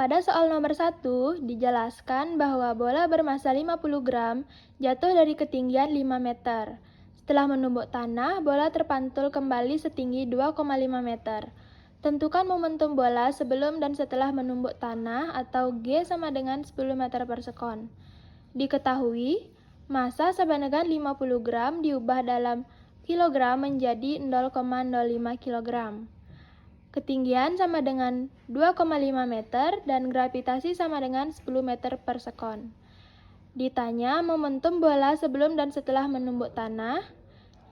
Pada soal nomor 1, dijelaskan bahwa bola bermassa 50 gram jatuh dari ketinggian 5 meter. Setelah menumbuk tanah, bola terpantul kembali setinggi 2,5 meter. Tentukan momentum bola sebelum dan setelah menumbuk tanah atau G sama dengan 10 meter per sekon. Diketahui, massa sama dengan 50 gram diubah dalam kilogram menjadi 0,05 kilogram. Ketinggian sama dengan 2,5 meter dan gravitasi sama dengan 10 meter per sekon. Ditanya momentum bola sebelum dan setelah menumbuk tanah,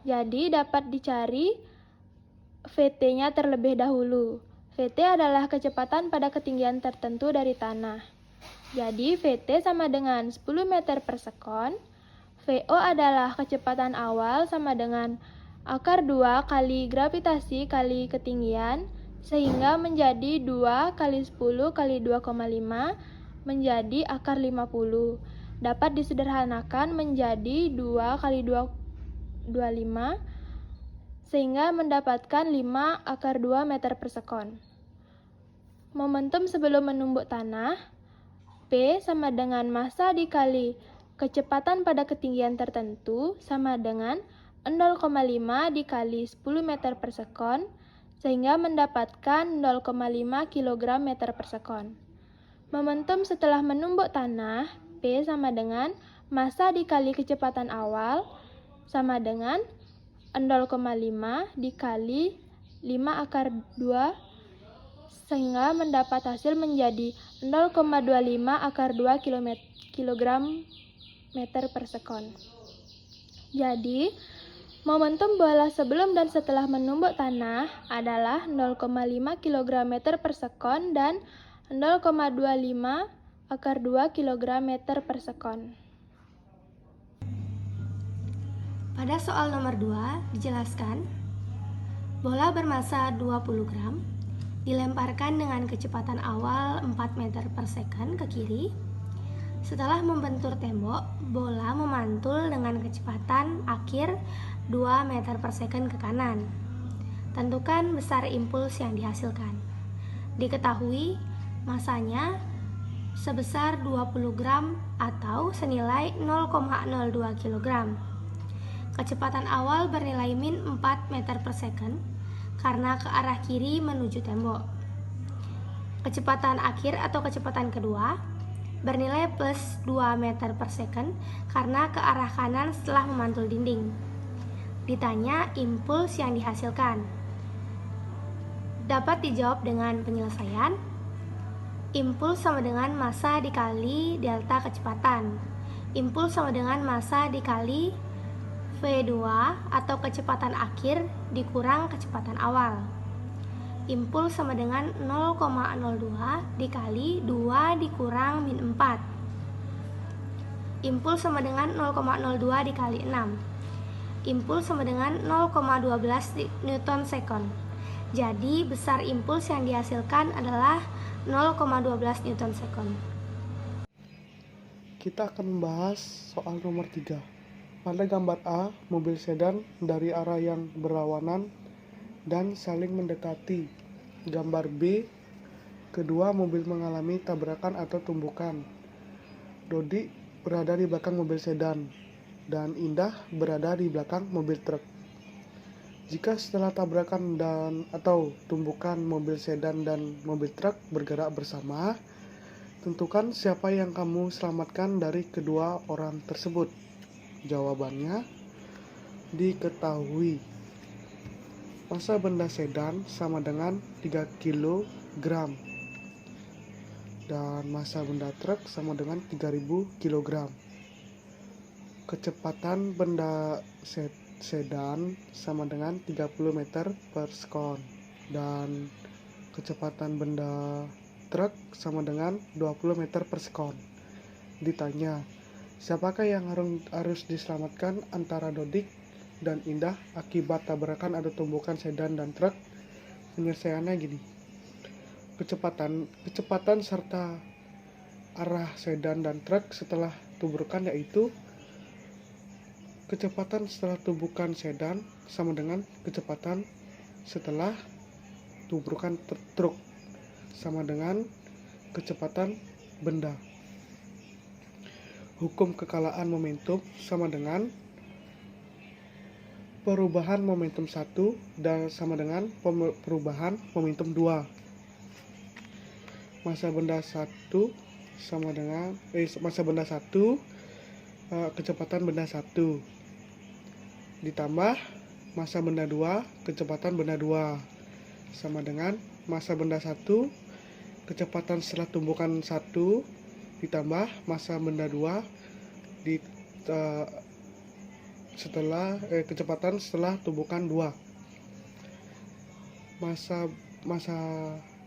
jadi dapat dicari VT-nya terlebih dahulu. VT adalah kecepatan pada ketinggian tertentu dari tanah. Jadi VT sama dengan 10 meter per sekon. VO adalah kecepatan awal sama dengan akar 2 kali gravitasi kali ketinggian, sehingga menjadi 2 kali 10 kali 2,5 menjadi akar 50. Dapat disederhanakan menjadi 2 kali 2,25 sehingga mendapatkan 5 akar 2 meter per sekon. Momentum sebelum menumbuk tanah, P sama dengan massa dikali kecepatan pada ketinggian tertentu sama dengan 0,5 dikali 10 meter per sekon, sehingga mendapatkan 0,5 kg meter per sekon. Momentum setelah menumbuk tanah, P sama dengan massa dikali kecepatan awal, sama dengan 0,5 dikali 5 akar 2, sehingga mendapat hasil menjadi 0,25 akar 2 kg meter per sekon. Jadi, momentum bola sebelum dan setelah menumbuk tanah adalah 0,5 kg meter per sekon dan 0,25 akar 2 kg meter per sekon. Pada soal nomor 2 dijelaskan, bola bermassa 20 gram dilemparkan dengan kecepatan awal 4 meter per second ke kiri. Setelah membentur tembok, bola memantul dengan kecepatan akhir 2 meter per second ke kanan. Tentukan besar impuls yang dihasilkan. Diketahui massanya sebesar 20 gram atau senilai 0,02 kg. Kecepatan awal bernilai min 4 meter per second karena ke arah kiri menuju tembok. Kecepatan akhir atau kecepatan kedua bernilai plus 2 meter per second karena ke arah kanan setelah memantul dinding. Ditanya impuls yang dihasilkan. Dapat dijawab dengan penyelesaian. Impuls sama dengan massa dikali delta kecepatan. Impuls sama dengan massa dikali V2 atau kecepatan akhir dikurang kecepatan awal. Impuls sama dengan 0,02 dikali 2 dikurang min 4. Impuls sama dengan 0,02 dikali 6. Impuls sama dengan 0,12 Newton second. Jadi besar impuls yang dihasilkan adalah 0,12 Newton second. Kita akan membahas soal nomor 3. Pada gambar A, mobil sedan dari arah yang berlawanan dan saling mendekati. Gambar B, kedua mobil mengalami tabrakan atau tumbukan. Dodi berada di belakang mobil sedan dan Indah berada di belakang mobil truk. Jika setelah tabrakan dan atau tumbukan mobil sedan dan mobil truk bergerak bersama, tentukan siapa yang kamu selamatkan dari kedua orang tersebut. Jawabannya, diketahui massa benda sedan sama dengan 3 kg dan massa benda truk sama dengan 3000 kg. Kecepatan benda sedan sama dengan 30 meter per sekon dan kecepatan benda truk sama dengan 20 meter per sekon. Ditanya, siapakah yang harus diselamatkan antara Dodik dan Indah akibat tabrakan atau tumbukan sedan dan truk? Penyelesaiannya gini. Kecepatan serta arah sedan dan truk setelah tubukan yaitu kecepatan setelah tubukan sedan sama dengan kecepatan setelah tubukan truk sama dengan kecepatan benda. Hukum kekalaan momentum sama dengan perubahan momentum 1 dan sama dengan perubahan momentum 2. Massa benda 1 sama dengan massa benda 1 kecepatan benda 1 ditambah massa benda 2 kecepatan benda 2 sama dengan massa benda 1 kecepatan setelah tumbukan 1 ditambah massa benda 2 kecepatan setelah tumbukan 2. Massa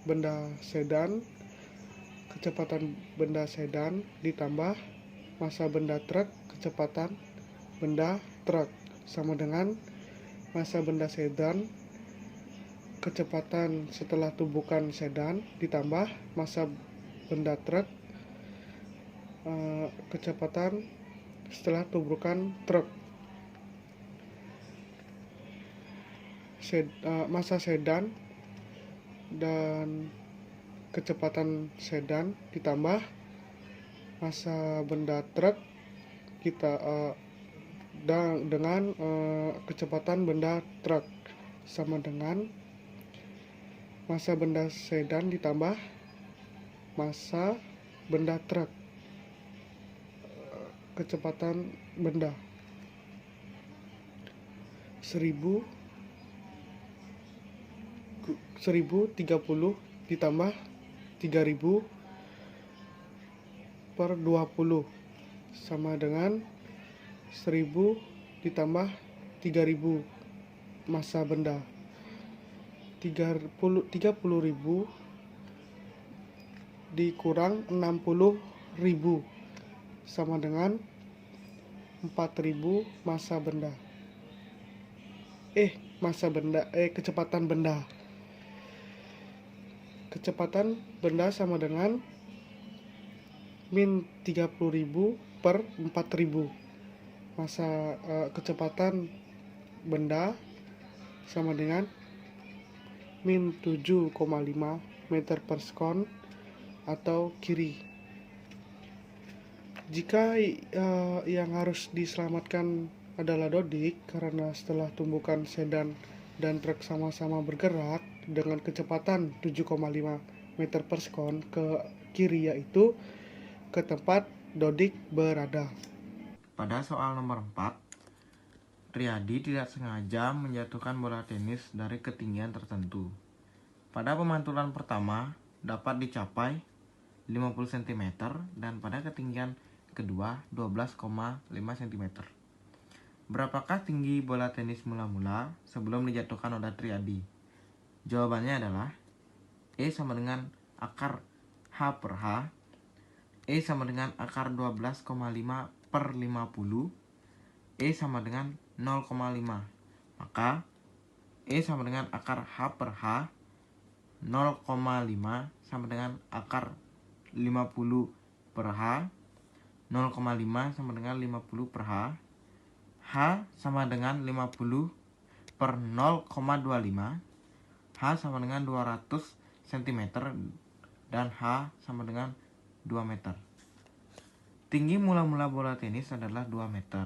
benda sedan kecepatan benda sedan ditambah massa benda truk kecepatan benda truk sama dengan massa benda sedan kecepatan setelah tumbukan sedan ditambah massa benda truk kecepatan setelah tumbukan truk. Massa sedan dan kecepatan sedan ditambah massa benda truk dengan kecepatan benda truk sama dengan massa benda sedan ditambah massa benda truk kecepatan benda 1030 ditambah 3000 per 20 sama dengan 1000 ditambah 3000 massa benda 30.000 dikurang 60.000 sama dengan 4.000 massa benda kecepatan benda. Kecepatan benda sama dengan min 30.000 per 4.000. Massa kecepatan benda sama dengan min 7,5 meter per sekon atau kiri. Jika yang harus diselamatkan adalah Dodik karena setelah tumbukan sedan dan truk sama-sama bergerak dengan kecepatan 7,5 meter per sekon ke kiri, yaitu ke tempat Dodik berada. Pada soal nomor 4, Riyadi tidak sengaja menjatuhkan bola tenis dari ketinggian tertentu. Pada pemantulan pertama dapat dicapai 50 cm dan pada ketinggian kedua 12,5 cm. Berapakah tinggi bola tenis mula-mula sebelum dijatuhkan oleh Riyadi? Jawabannya adalah E sama dengan akar H per H, E sama dengan akar 12,5 per 50, E sama dengan 0,5. Maka E sama dengan akar H per H, 0,5 sama dengan akar 50 per H, 0,5 sama dengan 50 per H, H sama dengan 50 per 0,25, H sama dengan 200 cm, dan H sama dengan 2 meter. Tinggi mula-mula bola tenis adalah 2 meter.